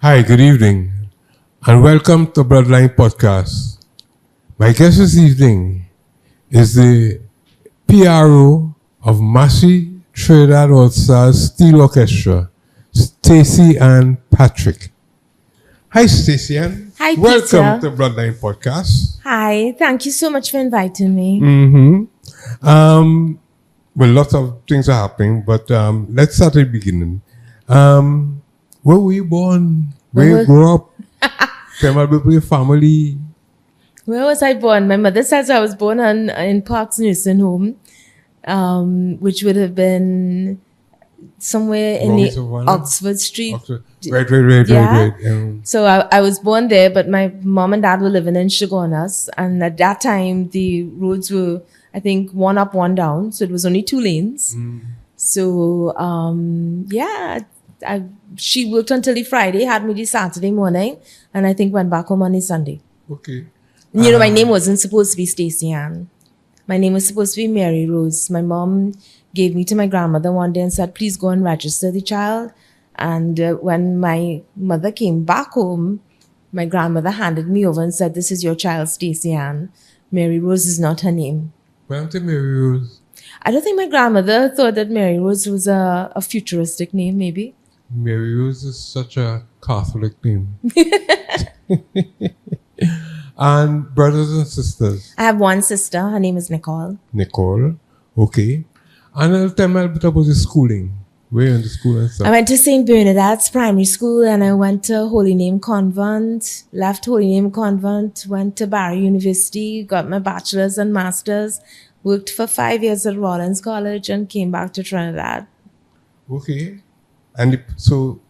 Hi, good evening, and welcome to Bloodline Podcast. My guest this evening is the PRO of Massey Trinidad All-Stars Steel Orchestra, Staci Ann Patrick. Hi, Staci Ann. Hi, welcome Peter. to Bloodline Podcast. Hi, thank you so much for inviting me. Well, lots of things are happening, but let's start at the beginning. Where were you born? Where you grew up? Came out with your family? Where was I born? My mother says I was born in Parks Nursing Home, which would have been somewhere in the Oxford Street. Right. So I was born there, but my mom and dad were living in Chagonas, and at that time the roads were, I think, one up, one down, so it was only 2 lanes. So she worked until the Friday, had me the Saturday morning, and I think went back home on the Sunday. Okay. You know, my name wasn't supposed to be Staci Ann. My name was supposed to be Mary Rose. My mom gave me to my grandmother one day and said, please go and register the child. And when my mother came back home, my grandmother handed me over and said, this is your child, Staci Ann. Mary Rose is not her name. Why don't you Mary Rose? I don't think my grandmother thought that Mary Rose was a futuristic name, maybe. Mary Rose is such a Catholic name. And brothers and sisters? I have one sister. Her name is Nicole. Nicole. Okay. And tell me a bit about the schooling. Where in the school and stuff? I went to St. Bernadette's Primary School, and I went to Holy Name Convent, left Holy Name Convent, went to Barry University, got my bachelor's and master's, worked for 5 years at Rollins College, and came back to Trinidad. Okay. And so,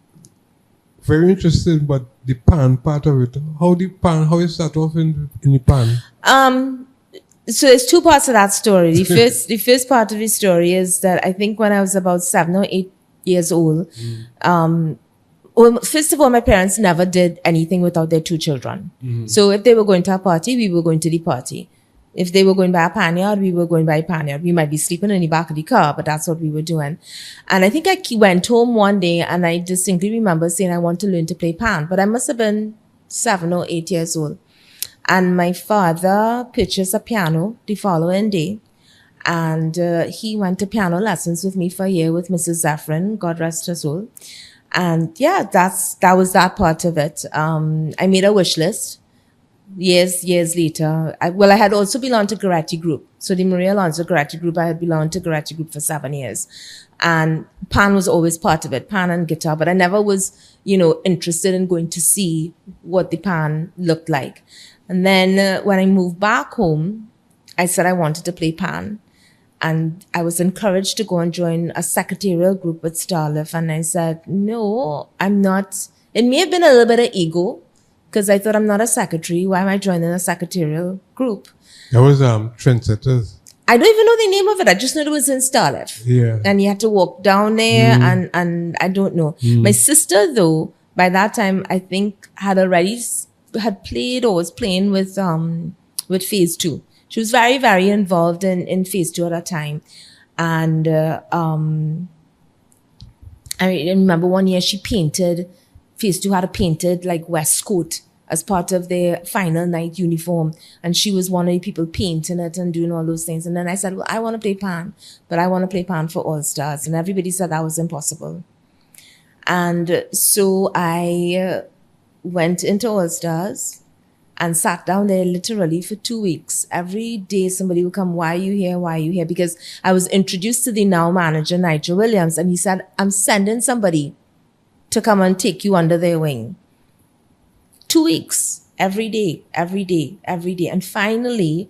very interesting, but the pan part of it, how you start off in the pan? So there's 2 parts of that story. The first part of the story is that I think when I was about 7 or 8 years old, well, first of all, my parents never did anything without their 2 children. So if they were going to a party, we were going to the party. If they were going by a panyard, we were going by a panyard. We might be sleeping in the back of the car, but that's what we were doing. And I think I went home one day and I distinctly remember saying I want to learn to play pan, but I must have been 7 or 8 years old. And my father purchased a piano the following day. And he went to piano lessons with me for a year with Mrs. Zephyrin, God rest her soul. And yeah, that was that part of it. I made a wish list. Years later, I had also belonged to Garretti Group. So the Maria Alonso Garretti Group, I had belonged to Garretti Group for 7 years. And pan was always part of it, pan and guitar. But I never was, interested in going to see what the pan looked like. And then when I moved back home, I said I wanted to play pan. And I was encouraged to go and join a secretarial group with Starlift. And I said, no, I'm not. It may have been a little bit of ego, because I thought I'm not a secretary. Why am I joining a secretarial group? That was Trendsetters. I don't even know the name of it. I just know it was in Starlift. Yeah. And you had to walk down there and I don't know. My sister, though, by that time, I think had played or was playing with Phase 2. She was very, very involved in Phase 2 at that time. And I remember one year she painted, Phase 2 had a painted like waistcoat as part of their final night uniform. And she was one of the people painting it and doing all those things. And then I said, well, I want to play pan, but I want to play pan for All Stars. And everybody said that was impossible. And so I went into All Stars and sat down there literally for 2 weeks. Every day somebody would come, why are you here? Why are you here? Because I was introduced to the now manager, Nigel Williams. And he said, I'm sending somebody to come and take you under their wing. 2 weeks, every day. And finally,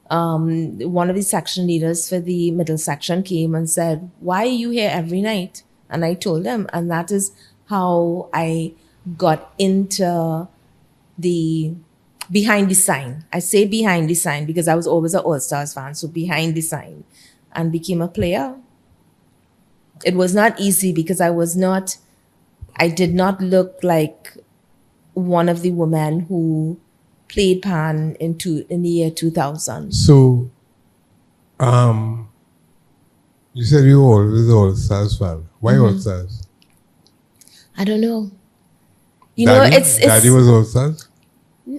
one of the section leaders for the middle section came and said, why are you here every night? And I told them, and that is how I got into the behind the sign. I say behind the sign because I was always an All-Stars fan, so behind the sign, and became a player. It was not easy because I did not look like one of the women who played pan in the year 2000. So, you said you were always All Stars fan. Why All Stars? I don't know. You know, it's Daddy was All Stars?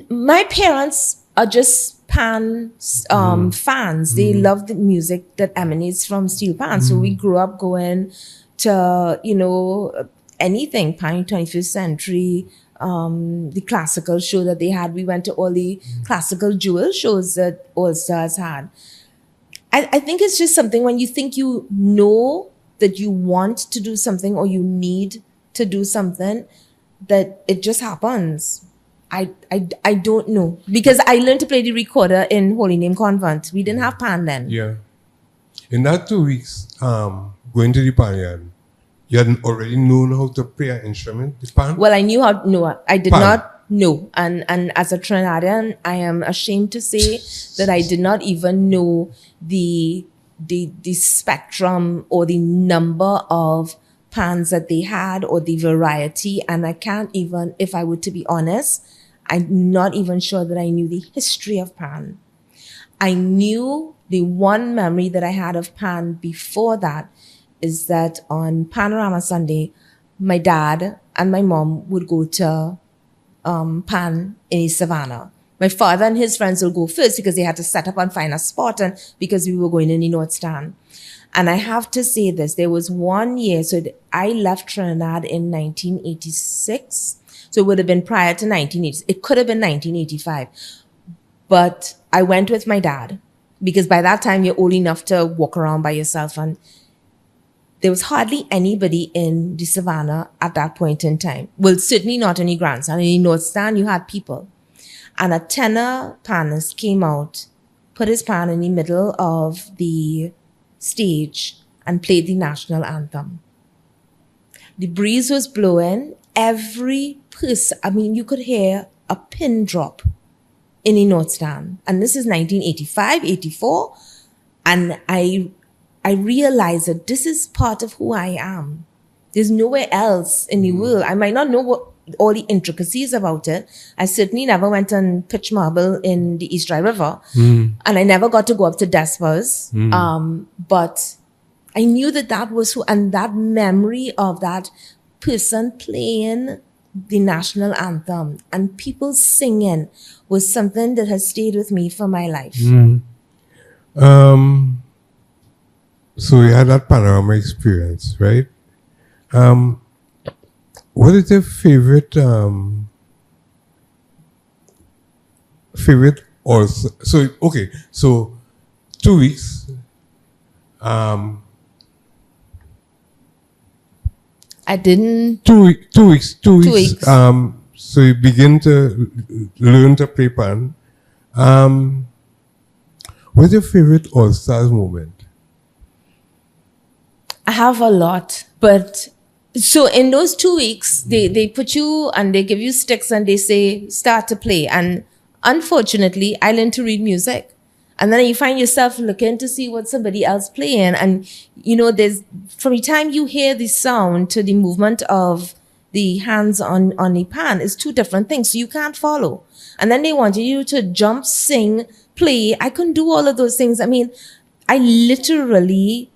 my parents are just Pan fans. They love the music that emanates from steel pan. So we grew up going to, you know, anything Pan 21st Century, the classical show that they had. We went to all the classical jewel shows that All Stars had. I think it's just something when you think you know that you want to do something or you need to do something, that it just happens. I don't know. Because I learned to play the recorder in Holy Name Convent. We didn't have pan then. Yeah. In that 2 weeks, going to the pan yard, you had already known how to play an instrument, the pan? Well, I knew how. No, I did Pan. not know. And as a Trinidadian, I am ashamed to say that I did not even know the spectrum or the number of pans that they had or the variety. And I can't even, if I were to be honest, I'm not even sure that I knew the history of pan. I knew the one memory that I had of pan before that is that on Panorama Sunday, my dad and my mom would go to pan in Savannah. My father and his friends would go first because they had to set up and find a spot, and because we were going in the North Stand. And I have to say this, there was 1 year, so I left Trinidad in 1986. So it would have been prior to 1980. It could have been 1985. But I went with my dad because by that time you're old enough to walk around by yourself. And there was hardly anybody in the Savannah at that point in time. Well, certainly not in the grandstand. In the North Stand, you had people. And a tenor panist came out, put his pan in the middle of the stage and played the national anthem. The breeze was blowing. Every person, I mean, you could hear a pin drop in the North Stand. And this is 1985, 84. And I realized that this is part of who I am. There's nowhere else in the world. I might not know what all the intricacies about it. I certainly never went and pitched marble in the East Dry River. And I never got to go up to Despas. But I knew that was who, and that memory of that person playing the national anthem and people singing was something that has stayed with me for my life. So you had that panorama experience, right? What is your favorite also? So okay, so 2 weeks. I didn't. 2 weeks. 2 weeks. 2 weeks. So you begin to learn to play pan. What's your favorite All Stars moment? I have a lot, but so in those 2 weeks, they put you and they give you sticks and they say, start to play. And unfortunately, I learned to read music. And then you find yourself looking to see what somebody else playing. And, you know, from the time you hear the sound to the movement of the hands on the pan is two different things. So you can't follow. And then they wanted you to jump, sing, play. I couldn't do all of those things. I mean, I literally,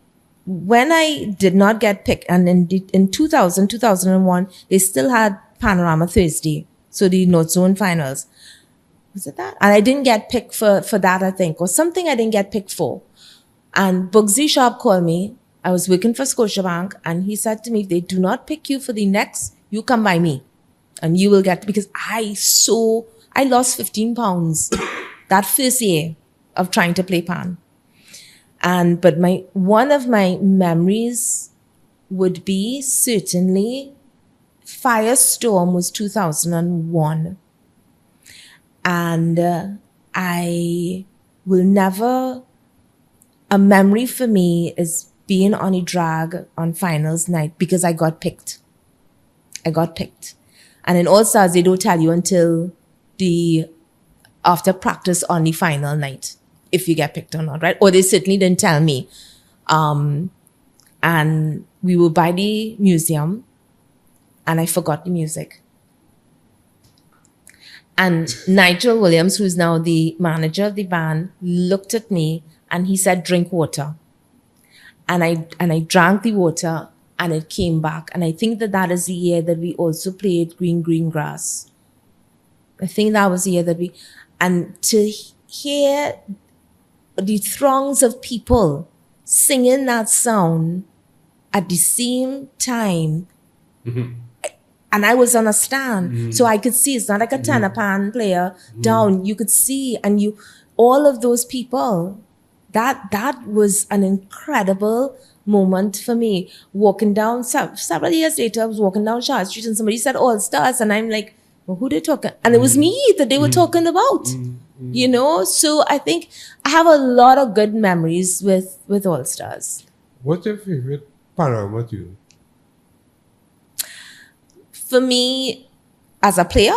when I did not get picked, and in 2000, 2001, they still had Panorama Thursday. So the North Zone finals. Was it that? And I didn't get picked for that, I think, or something I didn't get picked for. And Bugsy Sharp called me. I was working for Scotiabank, and he said to me, if they do not pick you for the next, you come by me and you will get, because I lost 15 pounds that first year of trying to play pan. But one of my memories would be certainly Firestorm was 2001. And I will never, a memory for me is being on a drag on finals night because I got picked. And in All Stars, they don't tell you until after practice on the final night if you get picked or not, right? Or they certainly didn't tell me. And we were by the museum and I forgot the music. And Nigel Williams, who's now the manager of the band, looked at me and he said, drink water. And I drank the water and it came back. And I think that is the year that we also played Green Grass. I think that was the year that and to hear the throngs of people singing that song at the same time, and I was on a stand, so I could see. It's not like a tenor pan player down. You could see, and all of those people. That was an incredible moment for me. Walking down several years later, I was walking down Charles Street, and somebody said All Stars, and I'm like, well, who they talking? And it was me that they were talking about. So I think I have a lot of good memories with All Stars. What's your favorite panorama tune? For me, as a player,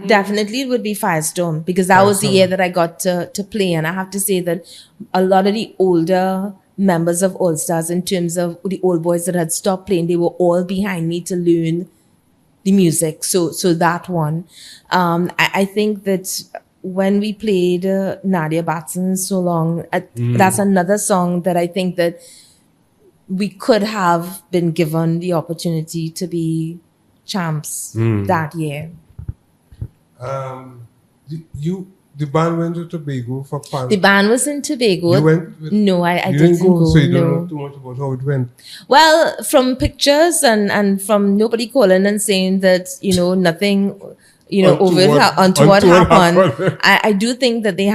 definitely it would be Firestorm, because that was the year that I got to play. And I have to say that a lot of the older members of All Stars, in terms of the old boys that had stopped playing, they were all behind me to learn the music. So that one. I think that when we played Nadia Batson So Long, that's another song that I think that we could have been given the opportunity to be champs that year. The band went to Tobago for fun. The band was in Tobago. You went? No, I didn't go. So you don't know too much about how it went? Well, from pictures and from nobody calling and saying that, nothing, untoward happened. I do think that they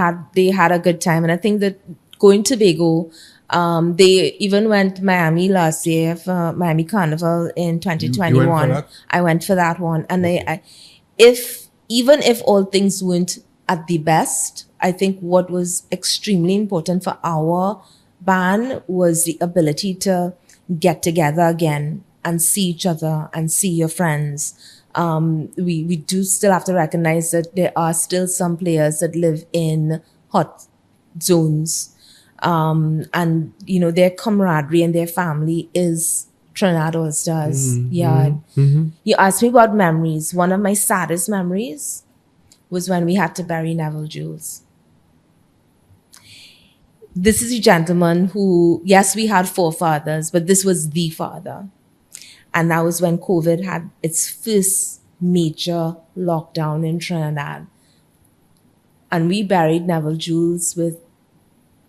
had a good time. And I think that going to Tobago, they even went to Miami last year for Miami Carnival in 2021. You went for that? I went for that one. And even if all things weren't at the best, I think what was extremely important for our band was the ability to get together again and see each other and see your friends. We do still have to recognize that there are still some players that live in hot zones. And their camaraderie and their family is Trinidad All Stars. You asked me about memories. One of my saddest memories was when we had to bury Neville Jules. This is a gentleman who, yes, we had forefathers, but this was the father. And that was when COVID had its first major lockdown in Trinidad. And we buried Neville Jules with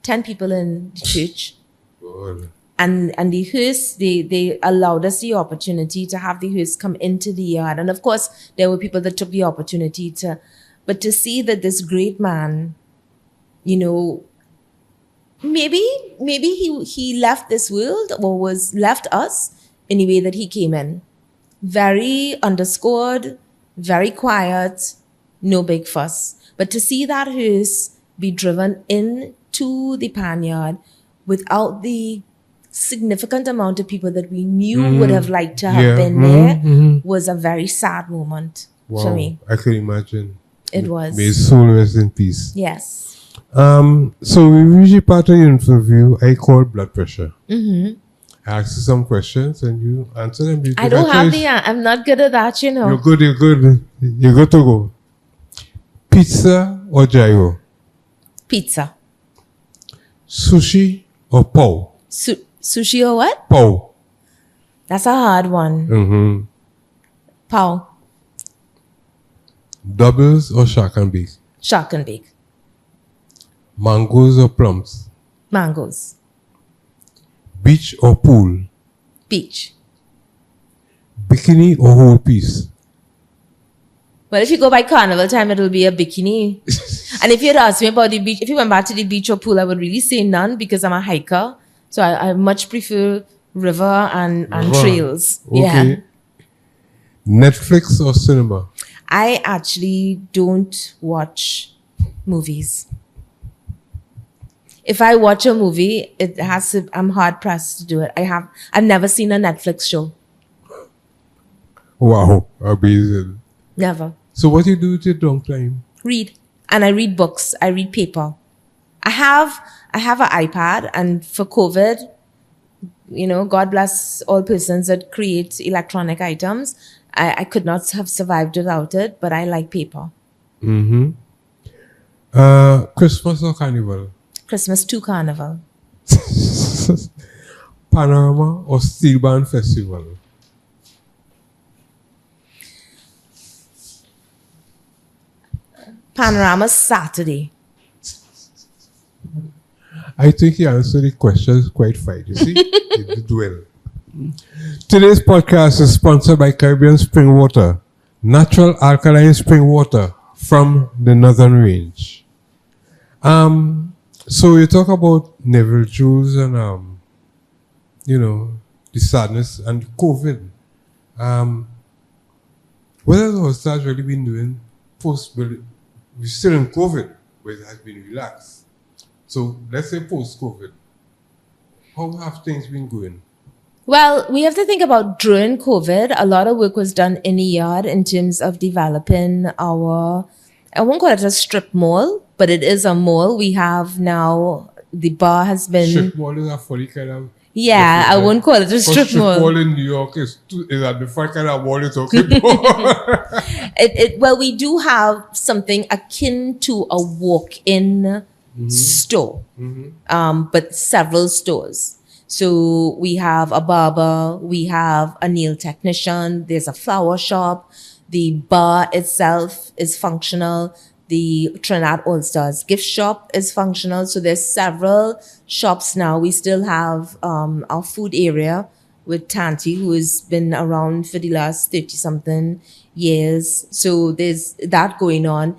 10 people in the church. God. And the hearse, they allowed us the opportunity to have the hearse come into the yard. And of course, there were people that took the opportunity but to see that this great man, maybe he left this world or was left us in the way that he came in. Very underscored, very quiet, no big fuss. But to see that hearse be driven into the panyard without the significant amount of people that we knew would have liked to have been there was a very sad moment for me. I could imagine. It was. May his soul rest in peace. Yes. So we usually part of the interview I call blood pressure. I ask you some questions and you answer them. I don't have I'm not good at that, You're good. You're good to go. Pizza or gyro? Pizza. Sushi or pow? Sushi or what? Pow. That's a hard one. Pow. Doubles or shark and bake? Shark and bake. Mangoes or plums? Mangoes. Beach or pool? Beach. Bikini or whole piece? Well, if you go by carnival time, it will be a bikini. And if you had asked me about the beach, if you went back to the beach or pool, I would really say none because I'm a hiker. So I much prefer river and trails. Okay. Yeah. Netflix or cinema? I actually don't watch movies. If I watch a movie, I'm hard pressed to do it. I've never seen a Netflix show. Wow, amazing. Never. So what do you do with your downtime? Read. And I read books. I read paper. I have an iPad, and for COVID, God bless all persons that create electronic items. I could not have survived without it, but I like paper. Christmas or Carnival? Christmas to Carnival. Panorama or Steel Band Festival? Panorama Saturday. I think you answered the questions quite fine. You see? You did well. Today's podcast is sponsored by Caribbean Spring Water, natural alkaline spring water from the Northern Range. So you talk about Neville Jules and the sadness and COVID. What has our staff really been doing post-COVID? We're still in COVID, but it has been relaxed. So let's say post-COVID, how have things been going? Well, we have to think about during COVID, a lot of work was done in the yard in terms of developing our, I won't call it a strip mall, but it is a mall. We have now, the bar has been... Strip mall is a funny kind of... Yeah, I won't call it a strip mall. Strip mall in New York is a different kind of mall you're talking about. Well, we do have something akin to a walk-in store, but several stores. So we have a barber, we have a nail technician, there's a flower shop, the bar itself is functional, the Trinidad All-Stars gift shop is functional. So there's several shops now. We still have our food area with Tanti, who has been around for the last 30-something years. So there's that going on.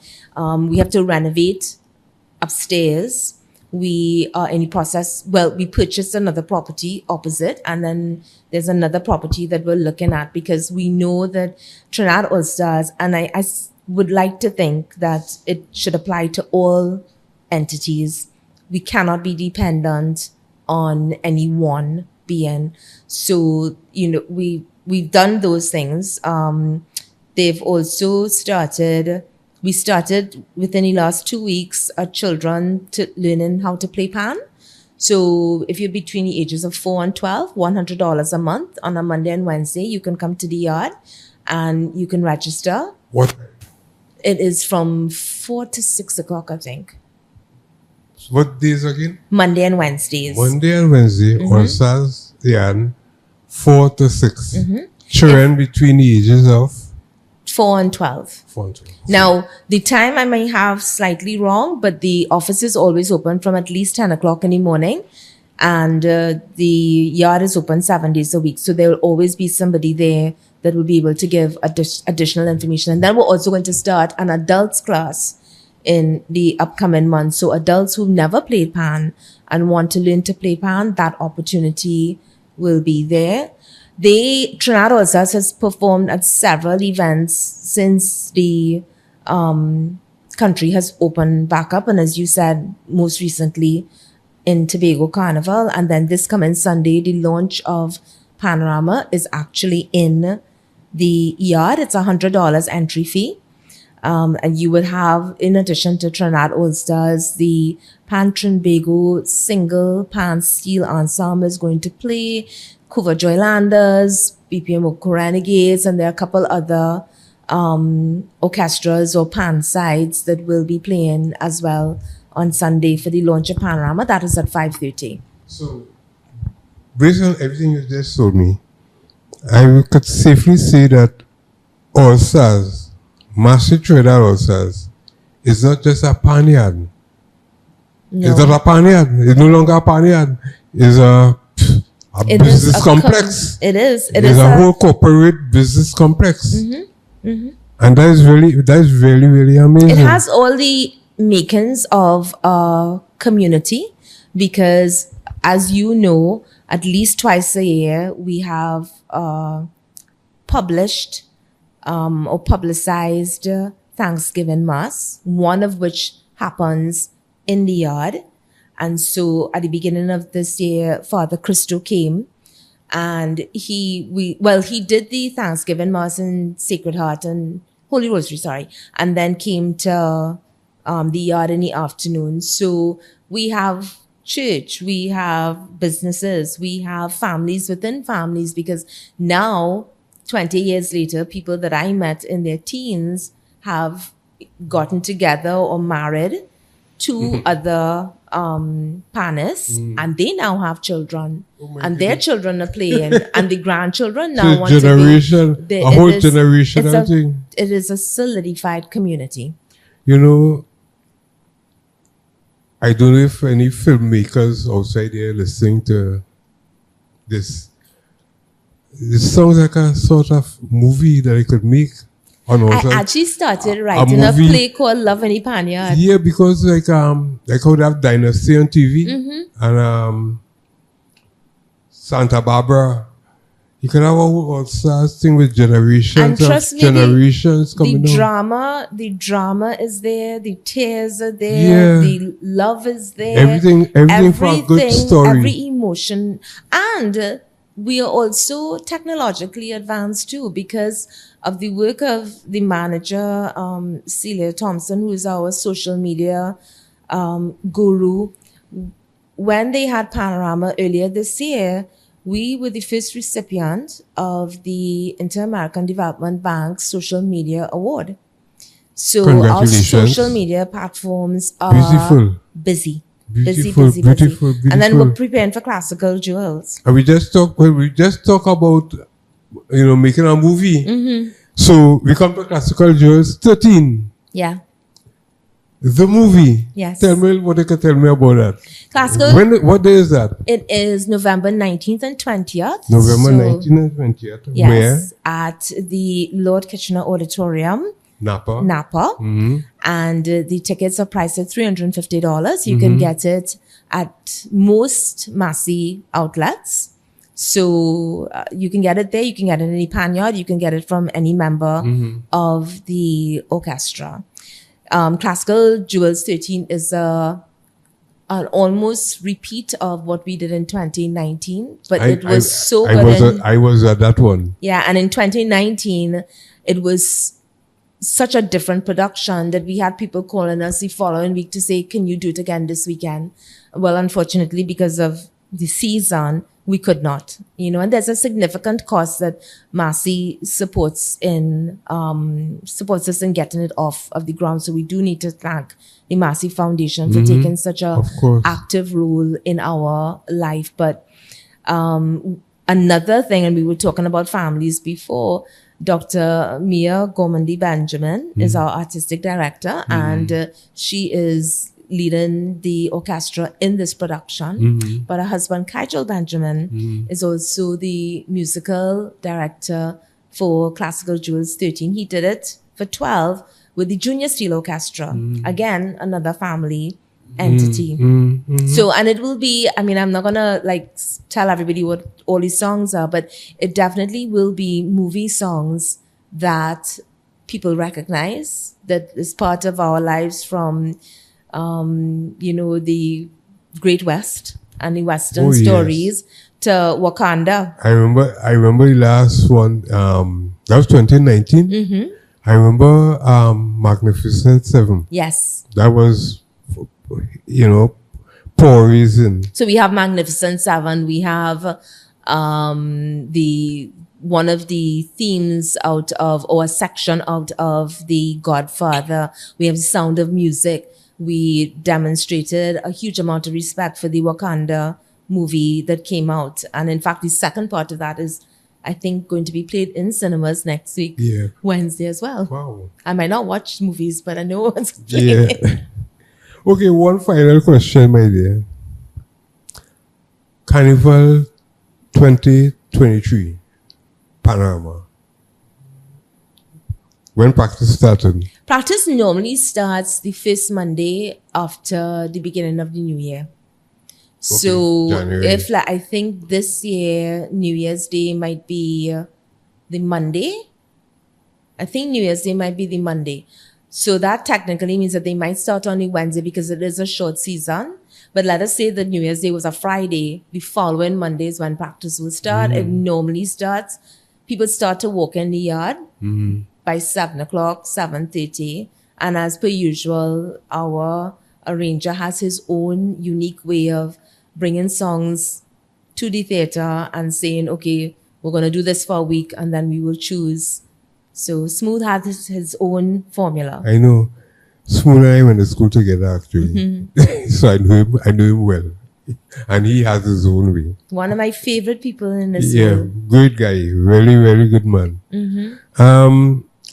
We have to renovate upstairs. We are in the process. Well, we purchased another property opposite, and then there's another property that we're looking at because we know that Trinidad All-Stars, and I would like to think that it should apply to all entities. We cannot be dependent on any one being. So, we've done those things. They've also started... We started within the last 2 weeks children learning how to play pan. So if you're between the ages of 4 and 12, $100 a month on a Monday and Wednesday, you can come to the yard and you can register. What? It is from 4 to 6 o'clock, I think. What days again? Monday and Wednesdays. Monday and Wednesday, on Saturday, 4 to 6. Children between the ages of 4 and 12. 4 and 12. Now, the time I may have slightly wrong, but the office is always open from at least 10 o'clock in the morning. And the yard is open 7 days a week. So there will always be somebody there that will be able to give additional information. And then we're also going to start an adults class in the upcoming months. So adults who've never played pan and want to learn to play pan, that opportunity will be there. Trinidad All-Stars has performed at several events since the country has opened back up. And as you said, most recently in Tobago Carnival. And then this coming Sunday, the launch of Panorama is actually in the yard. It's $100 entry fee. And you will have, in addition to Trinidad All-Stars, the Pan Trinbago single pan steel ensemble is going to play. Cuva Joylanders, BPM Renegades, and there are a couple other orchestras or pan sides that will be playing as well on Sunday for the launch of Panorama. That is at 5:30. So, based on everything you just told me, I could safely say that All-Stars, Master Trinidad All-Stars, is not just a pan yard. No. It's not a pan yard. It's no longer a pan yard. It's a business complex. It is. It is a whole corporate business complex. And that is really, really amazing. It has all the makings of a community because, as you know, at least twice a year, we have published or publicized Thanksgiving Mass, one of which happens in the yard. And so at the beginning of this year, Father Christo came and he did the Thanksgiving Mass in Sacred Heart and Holy Rosary, and then came to the yard in the afternoon. So we have church, we have businesses, we have families within families, because now, 20 years later, people that I met in their teens have gotten together or married. Two other Panis, and they now have children, my and their goodness. children are playing, and the grandchildren So now want to generation, be. a whole generational thing. It is a solidified community. You know, I don't know if any filmmakers outside there listening to this. This sounds like a sort of movie that I could make. I actually started writing a play called Love in Panyard. Yeah, because like how they have Dynasty on TV and Santa Barbara. You can have a whole thing with generations And trust me, generations coming the drama is there, the tears are there, the love is there. Everything for a good story. Every emotion. And we are also technologically advanced too because of the work of the manager, Celia Thompson, who is our social media guru. When they had Panorama earlier this year, we were the first recipient of the Inter-American Development Bank's Social Media Award. So our social media platforms are busy. Beautiful. And then we're preparing for Classical Jewels. And we just talk about making a movie. So we come to Classical Jewels 13. Yeah. The movie. Yes. Tell me what you can tell me about that. Classical. What day is that? It is November 19th and 20th. November 19th and 20th. Yes. Where? At the Lord Kitchener Auditorium. Napa. Mm-hmm. And the tickets are priced at $350. You can get it at most Massey outlets. So you can get it there. You can get it in any Panyard. You can get it from any member of the orchestra. Classical Jewels 13 is an almost repeat of what we did in 2019, but it was so good. I was at that one. Yeah, and in 2019, it was such a different production that we had people calling us the following week to say, can you do it again this weekend? Well, unfortunately, because of the season, we could not, and there's a significant cost that Massey supports us in getting it off of the ground. So we do need to thank the Massey Foundation for taking such a active role in our life. But another thing, and we were talking about families before, Dr. Mia Gormandy Benjamin is our artistic director, and she is leading the orchestra in this production. But her husband, Kajal Benjamin, is also the musical director for Classical Jewels 13. He did it for 12 with the Junior Steel Orchestra. Again, another family entity. So, and it will be, I'm not gonna tell everybody what all these songs are, but it definitely will be movie songs that people recognize, that is part of our lives from the Great West and the Western stories to Wakanda. I remember the last one, that was 2019. I remember Magnificent Seven. Yes. That was, poor reason. So we have Magnificent Seven. We have one of the themes out of, or a section out of The Godfather. We have The Sound of Music. We demonstrated a huge amount of respect for the Wakanda movie that came out. And in fact, the second part of that is, I think, going to be played in cinemas next week, Wednesday as well. Wow. I might not watch movies, but I know what's playing. Yeah. Okay, one final question, my dear. Carnival 2023, Panorama. When practice started? Practice normally starts the first Monday after the beginning of the new year. So January. I think this year, New Year's Day might be the Monday. I think New Year's Day might be the Monday. So that technically means that they might start on the Wednesday because it is a short season. But let us say that New Year's Day was a Friday. The following Monday is when practice will start. It normally starts. People start to walk in the yard by 7 o'clock, 7:30. And as per usual, our arranger has his own unique way of bringing songs to the theater and saying, okay, we're going to do this for a week and then we will choose. So Smooth has his own formula. I know. Spoon and I went to school together, actually. So I know him well. And he has his own way. One of my favorite people in this Yeah, world. great guy. Very, very good man.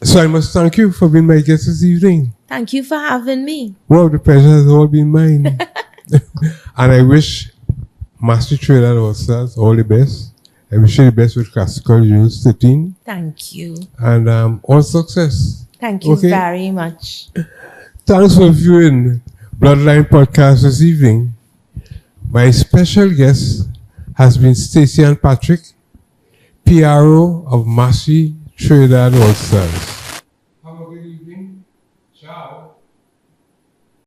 So I must thank you for being my guest this evening. Thank you for having me. Wow, the pleasure has all been mine. And I wish Master Trinidad All-Stars all the best. I wish you the best with Classical Juniors 13. Thank you. And all success. Thank you very much. Thanks for viewing Bloodline Podcast this evening. My special guest has been Staci Ann Patrick, PRO of Massey Trinidad All-Stars.